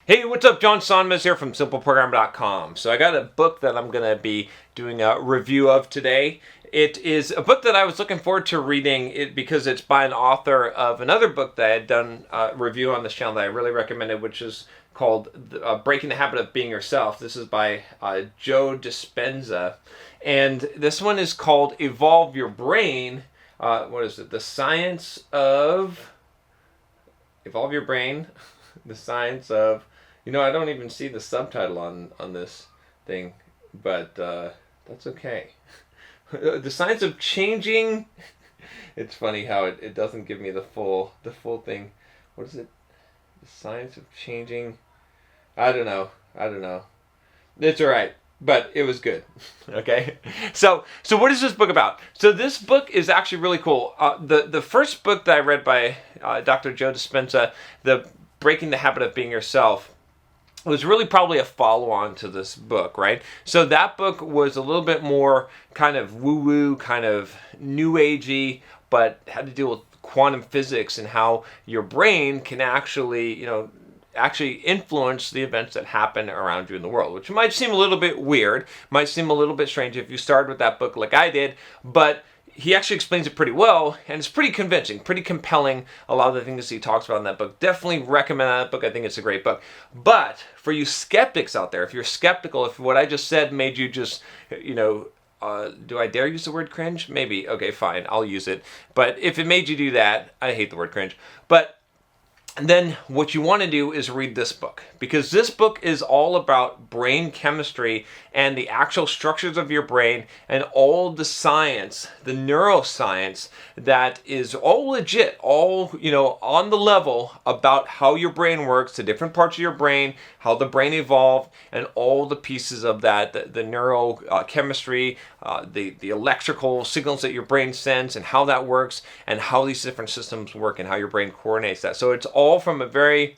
Hey, what's up? John Sonmez here from SimpleProgram.com. So I got a book that I'm going to be doing a review of today. It is a book that I was looking forward to reading because it's by an author of another book that I had done a review on this channel that I really recommended, which is called Breaking the Habit of Being Yourself. This is by Joe Dispenza. And this one is called Evolve Your Brain. What is it? The Science of... Evolve Your Brain. The Science of... I don't even see the subtitle on this thing, but that's okay. The Science of Changing... It's funny how it doesn't give me the full thing. What is it? The Science of Changing... I don't know. It's alright, but it was good. Okay? So what is this book about? So this book is actually really cool. The first book that I read by Dr. Joe Dispenza, the Breaking the Habit of Being Yourself, was really probably a follow-on to this book, right? So that book was a little bit more kind of woo-woo, kind of new agey, but had to deal with quantum physics and how your brain can actually influence the events that happen around you in the world, which might seem a little bit weird, might seem a little bit strange if you started with that book like I did, but he actually explains it pretty well, and it's pretty convincing, pretty compelling, a lot of the things he talks about in that book. Definitely recommend that book. I think it's a great book. But for you skeptics out there, if you're skeptical, if what I just said made you just, do I dare use the word cringe? Maybe. Okay, fine, I'll use it. But if it made you do that, I hate the word cringe. But then what you want to do is read this book, because this book is all about brain chemistry and the actual structures of your brain and all the science, the neuroscience that is all legit, all, on the level about how your brain works, the different parts of your brain, how the brain evolved, and all the pieces of that, the neurochemistry, the electrical signals that your brain sends and how that works and how these different systems work and how your brain coordinates that. So it's all from a very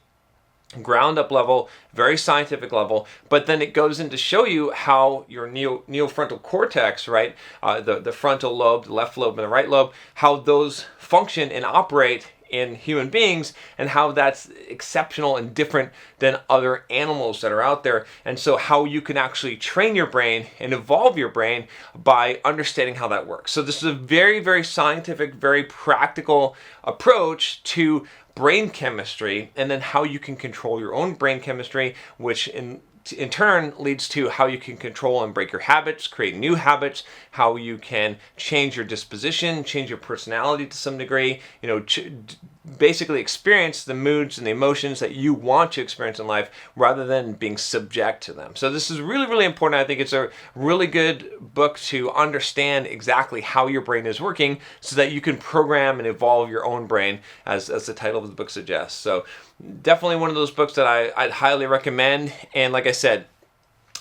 ground up level, very scientific level, but then it goes in to show you how your neofrontal cortex, right, the frontal lobe, the left lobe and the right lobe, how those function and operate in human beings, and how that's exceptional and different than other animals that are out there. And so how you can actually train your brain and evolve your brain by understanding how that works. So this is a very, very scientific, very practical approach to brain chemistry, and then how you can control your own brain chemistry, which in turn leads to how you can control and break your habits, create new habits, how you can change your disposition, change your personality to some degree, basically experience the moods and the emotions that you want to experience in life rather than being subject to them. So this is really, really important. I think it's a really good book to understand exactly how your brain is working so that you can program and evolve your own brain, as the title of the book suggests. So definitely one of those books that I'd highly recommend. And like I said,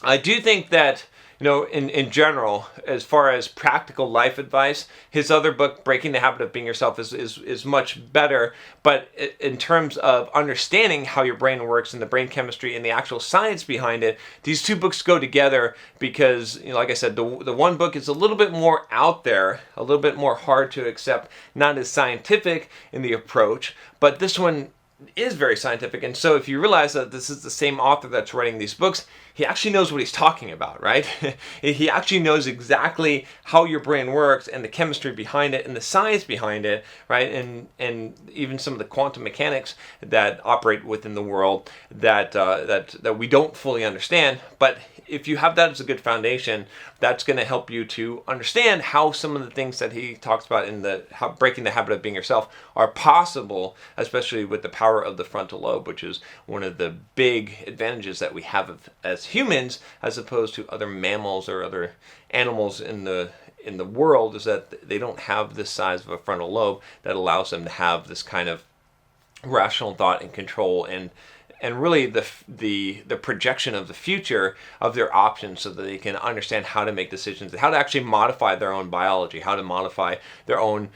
I do think that in general, as far as practical life advice, his other book, Breaking the Habit of Being Yourself, is much better. But in terms of understanding how your brain works and the brain chemistry and the actual science behind it, these two books go together because, like I said, the one book is a little bit more out there, a little bit more hard to accept, not as scientific in the approach, but this one is very scientific. And so if you realize that this is the same author that's writing these books, he actually knows what he's talking about, right? He actually knows exactly how your brain works and the chemistry behind it and the science behind it, right? And even some of the quantum mechanics that operate within the world that we don't fully understand. But if you have that as a good foundation, that's going to help you to understand how some of the things that he talks about in how Breaking the Habit of Being Yourself are possible, especially with the power of the frontal lobe, which is one of the big advantages that we have as humans as opposed to other mammals or other animals in the world, is that they don't have this size of a frontal lobe that allows them to have this kind of rational thought and control and really the projection of the future of their options, so that they can understand how to make decisions, how to actually modify their own biology, how to modify their own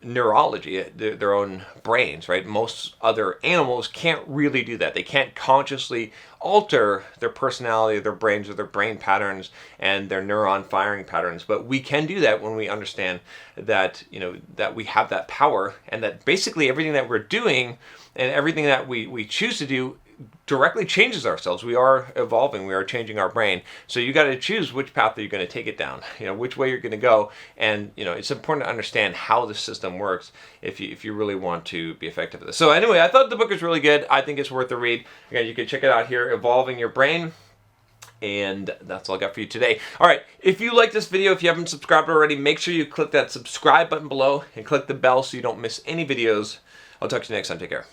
neurology, their own brains, right? Most other animals can't really do that. They can't consciously alter their personality, their brains, or their brain patterns and their neuron firing patterns. But we can do that when we understand that, that we have that power, and that basically everything that we're doing and everything that we choose to do directly changes ourselves. We are evolving. We are changing our brain. So you got to choose which path are you going to take it down. Which way you're going to go. And it's important to understand how the system works if you really want to be effective at this. So anyway, I thought the book is really good. I think it's worth a read. Again, you can check it out here, Evolving Your Brain. And that's all I got for you today. All right, if you like this video, if you haven't subscribed already, make sure you click that subscribe button below and click the bell so you don't miss any videos. I'll talk to you next time. Take care.